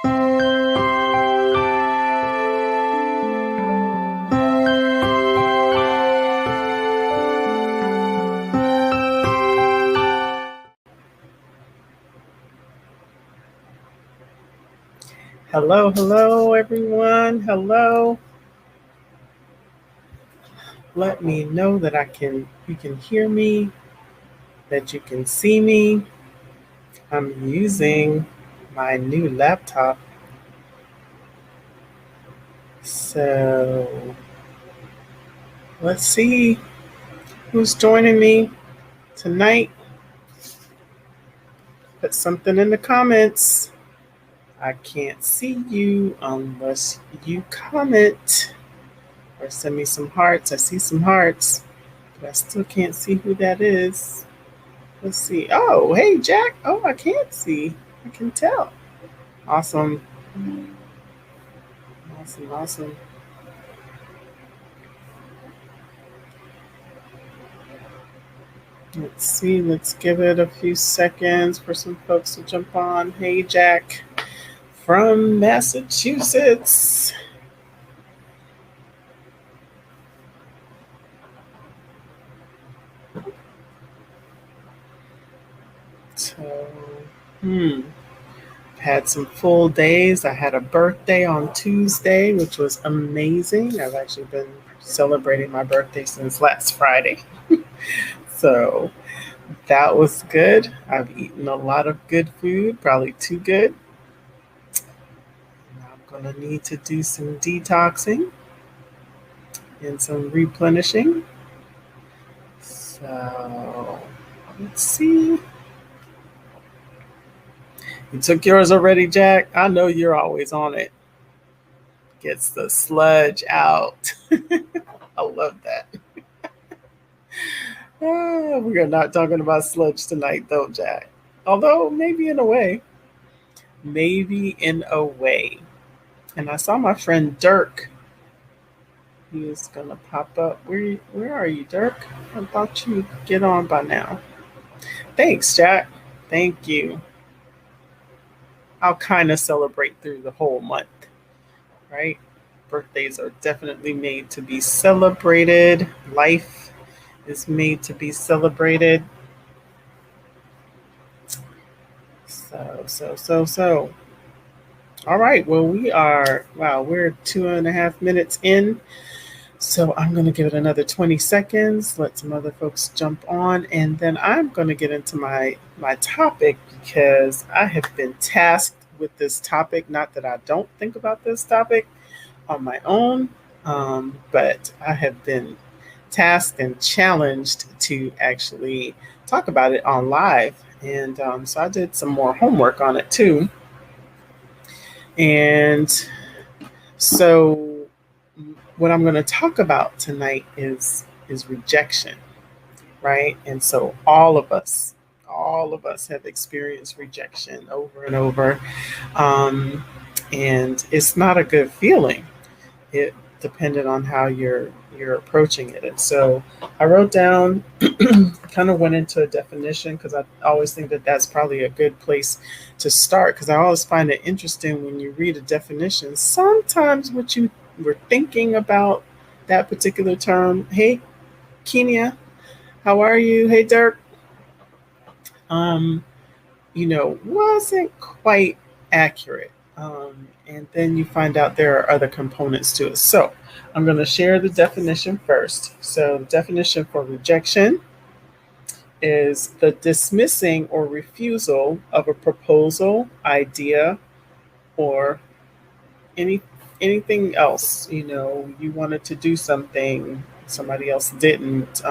Hello, hello, everyone. Hello. Let me know that you can hear me, that you can see me. I'm using my new laptop. So let's see who's joining me tonight. Put something in the comments. I can't see you unless you comment or send me some hearts. I see some hearts, but I still can't see who that is. Let's see. Oh, hey, Jack. Oh, I can't see. I can tell. Awesome. Awesome, awesome. Let's see. Let's give it a few seconds for some folks to jump on. Hey, Jack from Massachusetts. So, had some full days. I had a birthday on Tuesday, which was amazing. I've actually been celebrating my birthday since last Friday. So that was good. I've eaten a lot of good food, probably too good. I'm going to need to do some detoxing and some replenishing. So let's see. You took yours already, Jack? I know you're always on it. Gets the sludge out. I love that. We are not talking about sludge tonight, though, Jack. Although, maybe in a way. Maybe in a way. And I saw my friend Dirk. He is going to pop up. Where are you, Dirk? I thought you'd get on by now. Thanks, Jack. Thank you. I'll kind of celebrate through the whole month, right? Birthdays are definitely made to be celebrated. Life is made to be celebrated. So. All right. Well, we're 2.5 minutes in. So I'm going to give it another 20 seconds, let some other folks jump on, and then I'm going to get into my topic because I have been tasked with this topic. Not that I don't think about this topic on my own, but I have been tasked and challenged to actually talk about it on live. And so I did some more homework on it too. And so what I'm going to talk about tonight is rejection, right? And so all of us have experienced rejection over and over, and it's not a good feeling. It depended on how you're approaching it. And so I wrote down, kind of went into a definition because I always think that that's probably a good place to start, because I always find it interesting when you read a definition. Sometimes what you were thinking about that particular term. Hey, Kenya, how are you? Hey, Dirk. Wasn't quite accurate. And then you find out there are other components to it. So I'm going to share the definition first. So the definition for rejection is the dismissing or refusal of a proposal, idea, or anything else. You wanted to do something, somebody else didn't.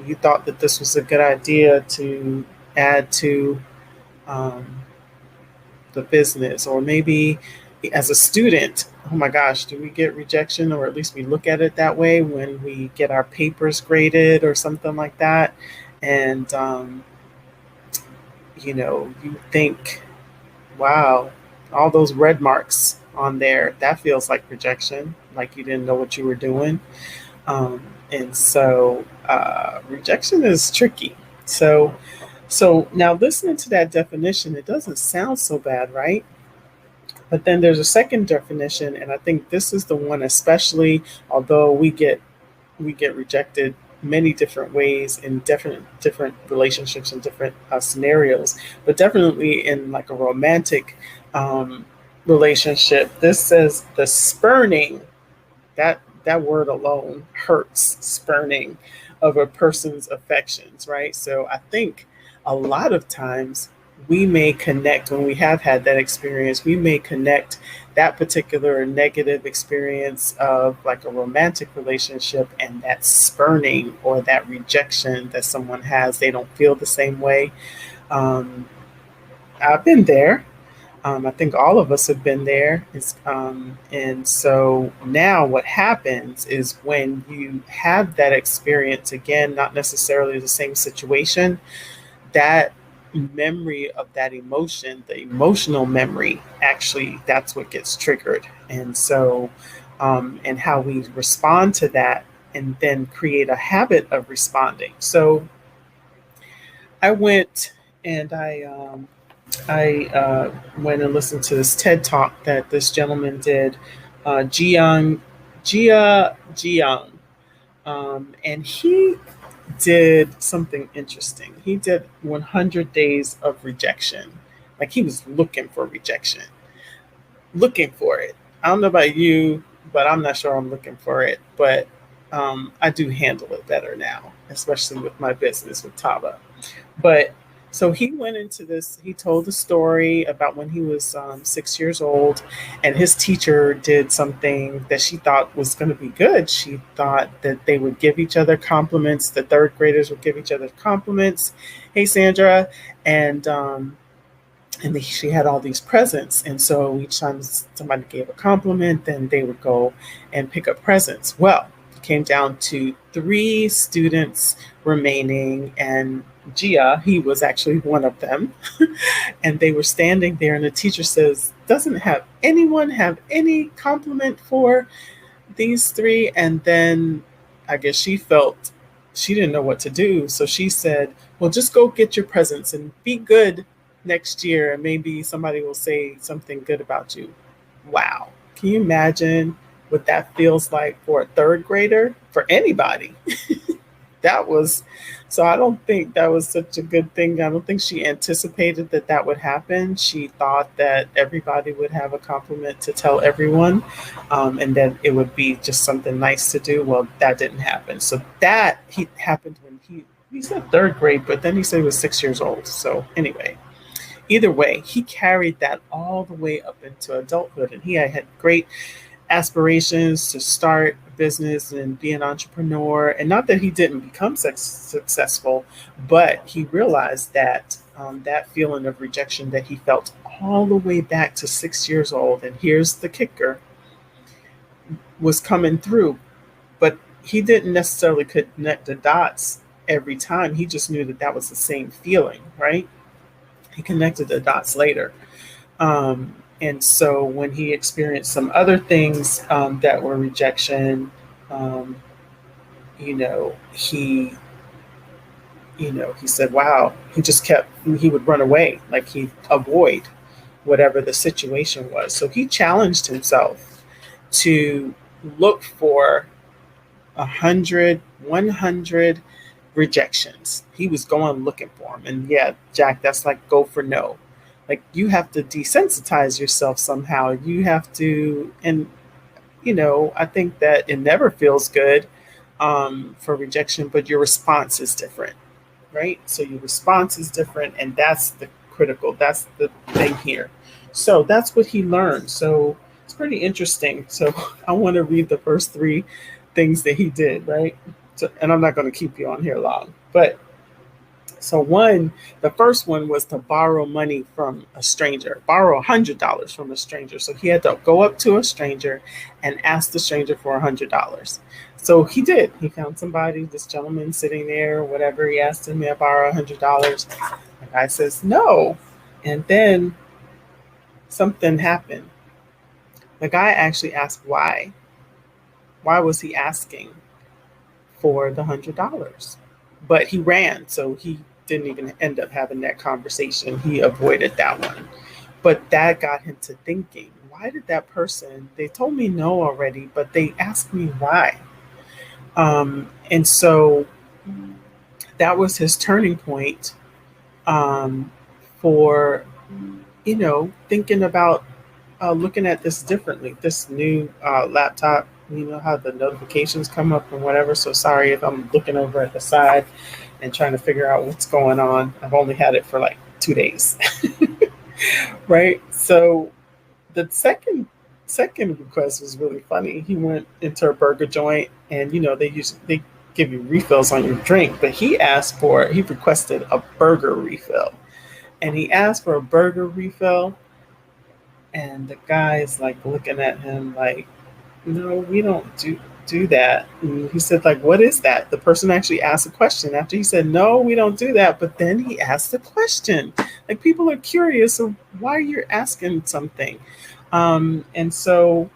You thought that this was a good idea to add to the business, or maybe as a student, oh my gosh, do we get rejection, or at least we look at it that way when we get our papers graded or something like that. And, you think, wow, all those red marks on there, that feels like rejection, like you didn't know what you were doing. And so rejection is tricky. So So now listening to that definition, it doesn't sound so bad, right? But then there's a second definition, and I think this is the one especially, although we get rejected many different ways in different relationships and different scenarios, but definitely in like a romantic um, relationship. This says the spurning. That word alone hurts. Spurning of a person's affections, right? So I think a lot of times we may connect when we have had that experience. We may connect that particular negative experience of like a romantic relationship and that spurning or that rejection that someone has. They don't feel the same way. Um, I've been there. I think all of us have been there. And so now what happens is when you have that experience again, not necessarily the same situation, that memory of that emotion, the emotional memory, actually, that's what gets triggered. And so, and how we respond to that and then create a habit of responding. So I went and I went and listened to this TED talk that this gentleman did, Jiyoung, and he did something interesting. He did 100 days of rejection. Like he was looking for rejection, looking for it. I don't know about you, but I'm not sure I'm looking for it. But I do handle it better now, especially with my business with Tava. But so he went into this, he told a story about when he was 6 years old, and his teacher did something that she thought was going to be good. She thought that they would give each other compliments. The third graders would give each other compliments. Hey, Sandra. And, she had all these presents. And so each time somebody gave a compliment, then they would go and pick up presents. Well, it came down to three students remaining, and Gia, he was actually one of them. And they were standing there, and the teacher says, doesn't have anyone have any compliment for these three? And then I guess she felt she didn't know what to do. So she said, well, just go get your presents and be good next year, and maybe somebody will say something good about you. Wow. Can you imagine what that feels like for a third grader? For anybody. That was, so I don't think that was such a good thing. I don't think she anticipated that that would happen. She thought that everybody would have a compliment to tell everyone, and that it would be just something nice to do. Well, that didn't happen. So that he happened when he said third grade, but then he said he was 6 years old. So anyway, either way, he carried that all the way up into adulthood, and he had great aspirations to start a business and be an entrepreneur. And not that he didn't become successful, but he realized that that feeling of rejection that he felt all the way back to 6 years old, and here's the kicker, was coming through. But he didn't necessarily connect the dots every time. He just knew that that was the same feeling, right? He connected the dots later. And so when he experienced some other things that were rejection, um, you know, he, he said, wow, he would run away, like he'd avoid whatever the situation was. So he challenged himself to look for 100 rejections. He was going looking for them. And yeah, Jack, that's like go for no. Like you have to desensitize yourself somehow. You have to, and I think that it never feels good for rejection, but your response is different, right? So your response is different, and that's the critical. That's the thing here. So that's what he learned. So it's pretty interesting. So I want to read the first three things that he did, right? So, and I'm not going to keep you on here long, but so the first one was to borrow money from a stranger, borrow $100 from a stranger. So he had to go up to a stranger and ask the stranger for $100. So he did. He found somebody, this gentleman sitting there, whatever. He asked him, may I borrow $100? The guy says no. And then something happened. The guy actually asked why. Why was he asking for the $100? But he ran, so he didn't even end up having that conversation. He avoided that one. But that got him to thinking, why did that person, they told me no already, but they asked me why? And so that was his turning point, um, for, thinking about looking at this differently. This new laptop, how the notifications come up and whatever. So sorry if I'm looking over at the side and trying to figure out what's going on. I've only had it for like 2 days, right? So the second request was really funny. He went into a burger joint, and they give you refills on your drink, but he requested a burger refill, and he asked for a burger refill, and the guy is like looking at him like, no, we don't do that. And he said, like, what is that? The person actually asked a question after he said, no, we don't do that. But then he asked a question. Like, people are curious of why you're asking something. And so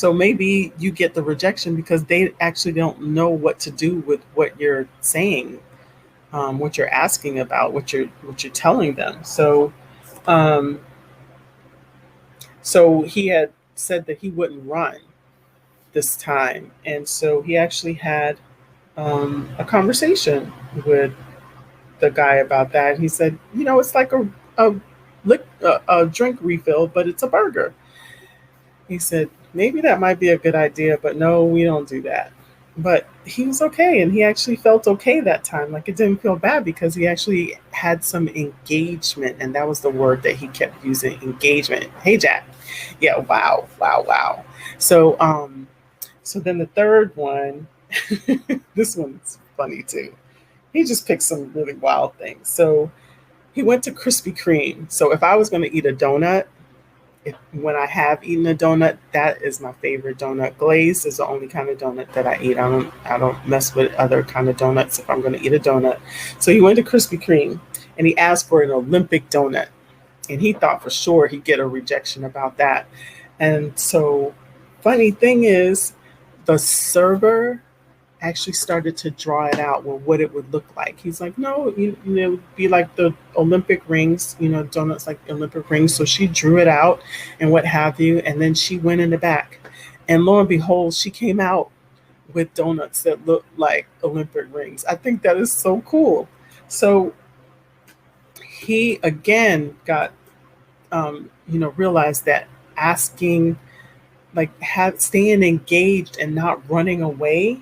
maybe you get the rejection because they actually don't know what to do with what you're saying, what you're asking about, what you're telling them. Um, so he had said that he wouldn't run this time, and so he actually had a conversation with the guy about that. He said, it's like a drink refill, but it's a burger. He said, maybe that might be a good idea, but no, we don't do that. But he was okay, and he actually felt okay that time. Like, it didn't feel bad because he actually had some engagement, and that was the word that he kept using, engagement. Hey, Jack. Yeah, wow, wow, wow. So, so then the third one, this one's funny too. He just picked some really wild things. So he went to Krispy Kreme. So if I was going to eat a donut, when I have eaten a donut, that is my favorite donut. Glazed is the only kind of donut that I eat. I don't mess with other kind of donuts if I'm going to eat a donut. So he went to Krispy Kreme and he asked for an Olympic donut, and he thought for sure he'd get a rejection about that. And so, funny thing is, the server actually started to draw it out with what it would look like. He's like, no, it would be like the Olympic rings, donuts like Olympic rings. So she drew it out and what have you. And then she went in the back. And lo and behold, she came out with donuts that look like Olympic rings. I think that is so cool. So he again got, realized that asking, like, staying engaged and not running away,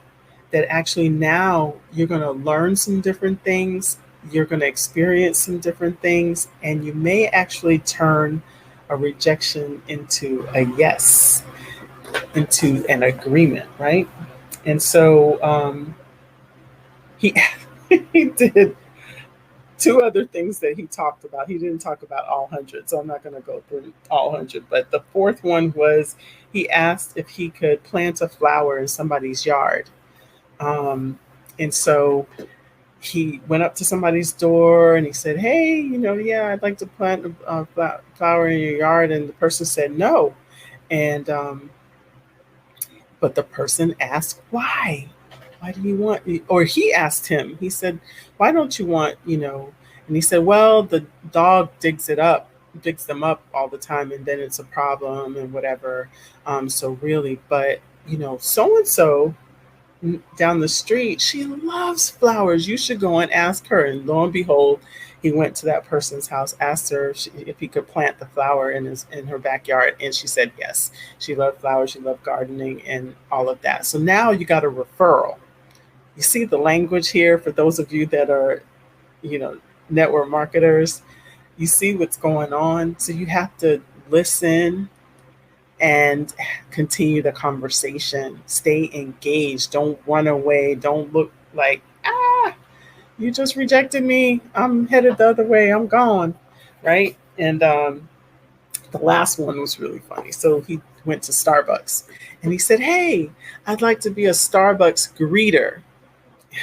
that actually now you're going to learn some different things, you're going to experience some different things, and you may actually turn a rejection into a yes, into an agreement, right? And so he he did two other things that he talked about. He didn't talk about all 100, so I'm not going to go through all 100. But the fourth one was he asked if he could plant a flower in somebody's yard. And so he went up to somebody's door and he said, hey, yeah, I'd like to plant a flower in your yard. And the person said no. And but the person asked why. Why do you want, or he asked him, he said, why don't you want, and he said, well, the dog digs them up all the time, and then it's a problem and whatever. So really, but so and so down the street, she loves flowers. You should go and ask her. And lo and behold, he went to that person's house, asked her if he could plant the flower in her backyard, and she said yes. She loved flowers, she loved gardening, and all of that. So now you got a referral. You see the language here for those of you that are, network marketers. You see what's going on. So you have to listen and continue the conversation. Stay engaged. Don't run away. Don't look like, you just rejected me. I'm headed the other way. I'm gone. Right? And the last one was really funny. So he went to Starbucks and he said, hey, I'd like to be a Starbucks greeter.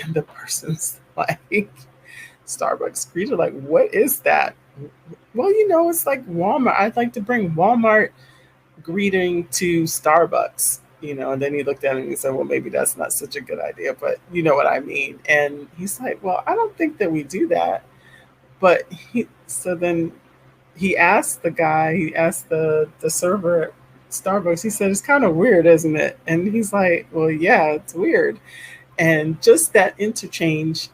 And the person's like, Starbucks greeter, like, what is that? Well, it's like Walmart. I'd like to bring Walmart greeting to Starbucks. And then he looked at it and he said, well, maybe that's not such a good idea, but you know what I mean. And he's like, well, I don't think that we do that. But so then he asked the server at Starbucks, he said, it's kind of weird, isn't it? And he's like, well, yeah, it's weird. And just that interchange,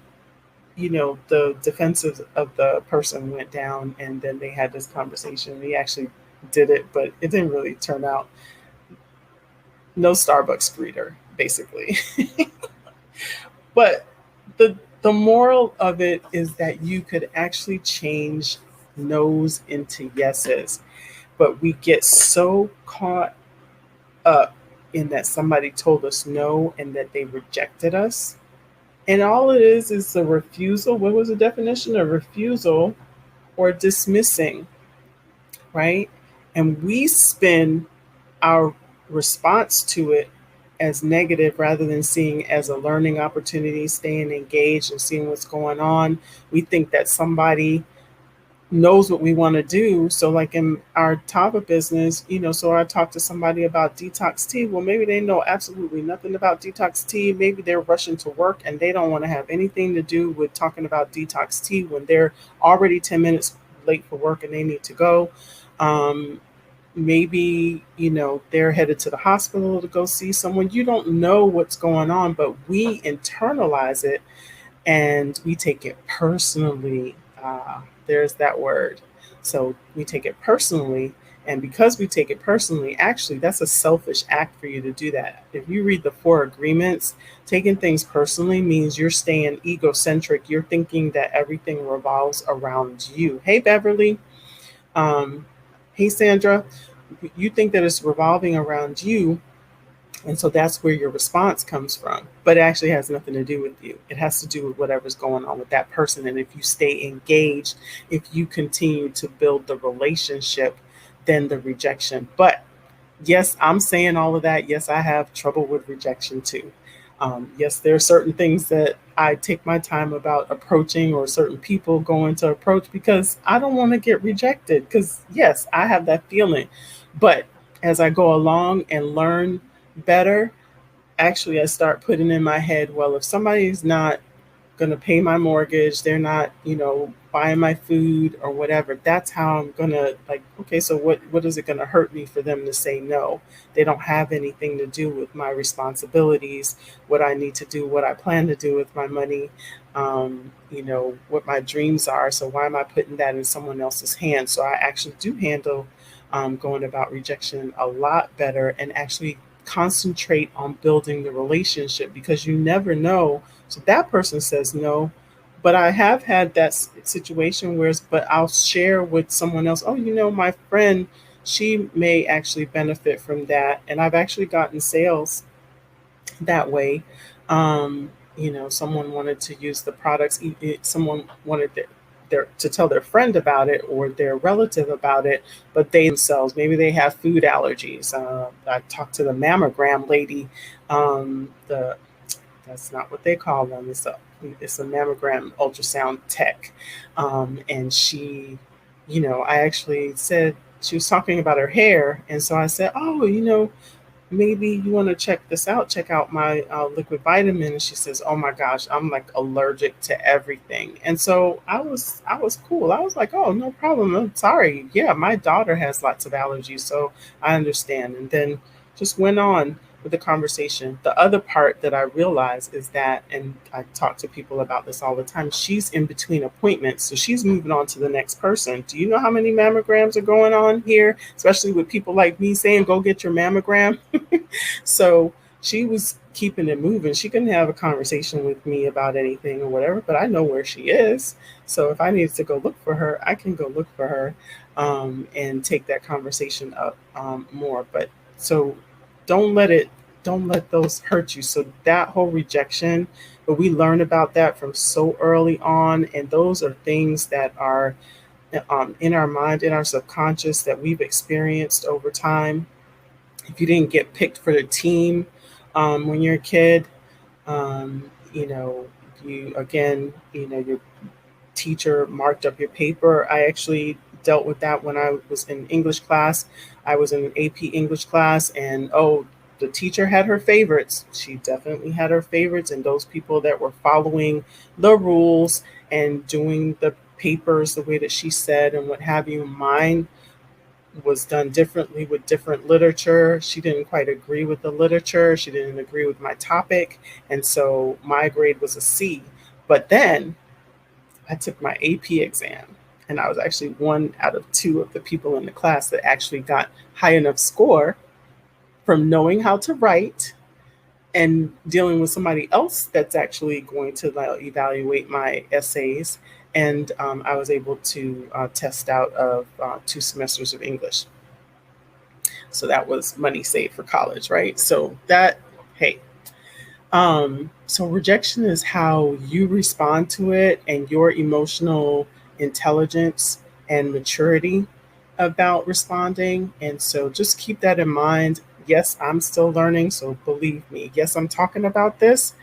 the defensive of the person went down, and then they had this conversation. He actually did it, but it didn't really turn out. No Starbucks greeter, basically. But the moral of it is that you could actually change no's into yeses, but we get so caught up in that somebody told us no and that they rejected us. And all it is a refusal. What was the definition? A refusal or dismissing, right? And we spin our response to it as negative rather than seeing as a learning opportunity, staying engaged and seeing what's going on. We think that somebody knows what we want to do. So like in our Tava business, so I talked to somebody about detox tea. Well, maybe they know absolutely nothing about detox tea. Maybe they're rushing to work and they don't want to have anything to do with talking about detox tea when they're already 10 minutes late for work and they need to go. Maybe, they're headed to the hospital to go see someone. You don't know what's going on, but we internalize it and we take it personally. There's that word. So we take it personally. And because we take it personally, actually, that's a selfish act for you to do that. If you read the 4 agreements, taking things personally means you're staying egocentric. You're thinking that everything revolves around you. Hey, Beverly. Hey, Sandra. You think that it's revolving around you. And so that's where your response comes from. But it actually has nothing to do with you. It has to do with whatever's going on with that person. And if you stay engaged, if you continue to build the relationship, then the rejection. But yes, I'm saying all of that. Yes, I have trouble with rejection too. Yes, there are certain things that I take my time about approaching or certain people going to approach because I don't want to get rejected. Because yes, I have that feeling. But as I go along and learn better, actually, I start putting in my head, well, if somebody's not going to pay my mortgage, they're not, buying my food or whatever, that's how I'm going to like, okay, so what is it going to hurt me for them to say no? They don't have anything to do with my responsibilities, what I need to do, what I plan to do with my money, what my dreams are. So why am I putting that in someone else's hands? So I actually do handle going about rejection a lot better and actually concentrate on building the relationship because you never know. So that person says no, but I have had that situation where, but I'll share with someone else, oh, my friend, she may actually benefit from that. And I've actually gotten sales that way. Someone wanted to use the products, someone wanted to tell their friend about it or their relative about it, but they themselves, maybe they have food allergies. I talked to the mammogram lady. That's not what they call them. It's a mammogram ultrasound tech, and she, I actually said she was talking about her hair, and so I said, oh, maybe you want to check this out. Check out my liquid vitamin. And she says, oh my gosh, I'm like allergic to everything. And so I was cool. I was like, oh, no problem. I'm sorry. Yeah, my daughter has lots of allergies, so I understand. And then just went on with the conversation. The other part that I realized is that, and I talk to people about this all the time, she's in between appointments. So she's moving on to the next person. Do you know how many mammograms are going on here? Especially with people like me saying, go get your mammogram. So she was keeping it moving. She couldn't have a conversation with me about anything or whatever, but I know where she is. So if I needed to go look for her, I can go look for her and take that conversation up more. But so don't let those hurt you. So that whole rejection, but we learn about that from so early on. And those are things that are in our mind, in our subconscious that we've experienced over time. If you didn't get picked for the team when you're a kid, you again, your teacher marked up your paper. I actually dealt with that when I was in English class. I was in an AP English class, and the teacher had her favorites. She definitely had her favorites, and those people that were following the rules and doing the papers the way that she said and what have you. Mine was done differently with different literature. She didn't quite agree with the literature. She didn't agree with my topic. And so my grade was a C. But then I took my AP exam, and I was actually one out of two of the people in the class that actually got high enough score from knowing how to write and dealing with somebody else that's actually going to evaluate my essays. And I was able to test out of 2 semesters of English. So that was money saved for college, right? So that, hey, so rejection is how you respond to it and your emotional intelligence and maturity about responding. And so just keep that in mind. Yes, I'm still learning, so believe me. Yes, I'm talking about this,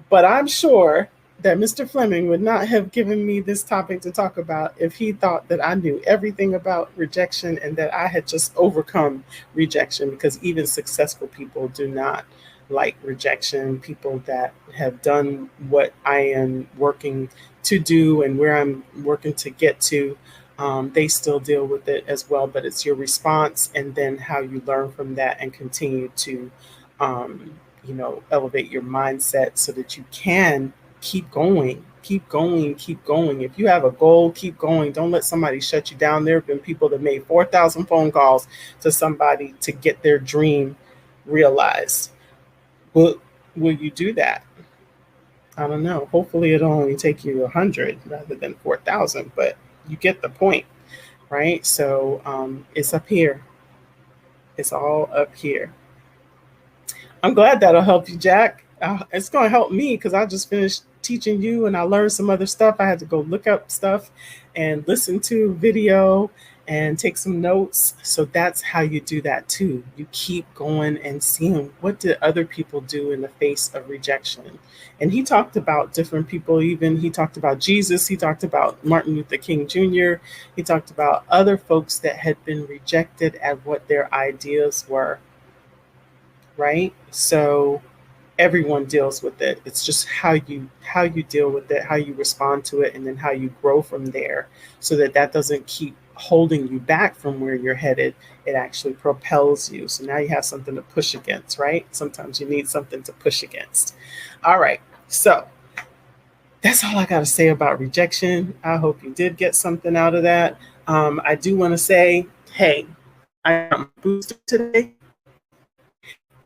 but I'm sure that Mr. Fleming would not have given me this topic to talk about if he thought that I knew everything about rejection and that I had just overcome rejection, because even successful people do not like rejection. People that have done what I am working to do and where I'm working to get to, they still deal with it as well. But it's your response and then how you learn from that and continue to, elevate your mindset so that you can keep going, keep going, keep going. If you have a goal, keep going. Don't let somebody shut you down. There have been people that made 4,000 phone calls to somebody to get their dream realized. Will you do that? I don't know. Hopefully it'll only take you 100 rather than 4,000, but you get the point, right? So it's up here. It's all up here. I'm glad that'll help you, Jack. It's going to help me because I just finished teaching you and I learned some other stuff. I had to go look up stuff and listen to video and take some notes. So that's how you do that too. You keep going and seeing what did other people do in the face of rejection. And he talked about different people, even he talked about Jesus, he talked about Martin Luther King Jr., he talked about other folks that had been rejected at what their ideas were, right? So everyone deals with it. It's just how you deal with it, how you respond to it, and then how you grow from there so that that doesn't keep holding you back from where you're headed. It actually propels you. So now you have something to push against, right? Sometimes you need something to push against. All right. So that's all I got to say about rejection. I hope you did get something out of that. I do want to say, hey, I got my booster today.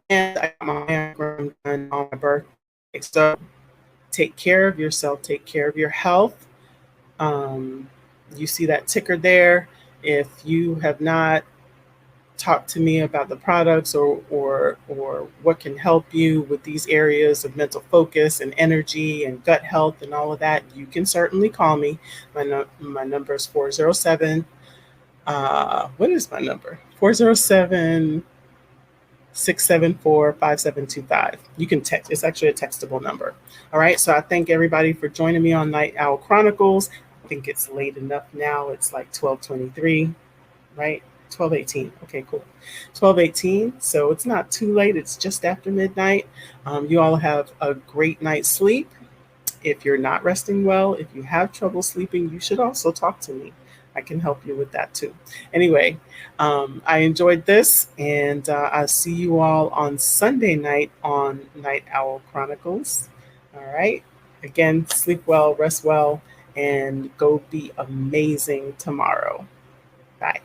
And I got my mammogram done on my birthday. So take care of yourself, take care of your health. You see that ticker there. If you have not talked to me about the products or what can help you with these areas of mental focus and energy and gut health and all of that, you can certainly call me. My number is 407. What is my number? 407 674-5725. You can text. It's actually a textable number. All right. So I thank everybody for joining me on Night Owl Chronicles. I think it's late enough now. It's like 12:23, right? 12:18. Okay, cool. 12:18. So it's not too late. It's just after midnight. You all have a great night's sleep. If you're not resting well, if you have trouble sleeping, you should also talk to me. I can help you with that too. Anyway, I enjoyed this, and I'll see you all on Sunday night on Night Owl Chronicles. All right. Again, sleep well, rest well, and go be amazing tomorrow. Bye.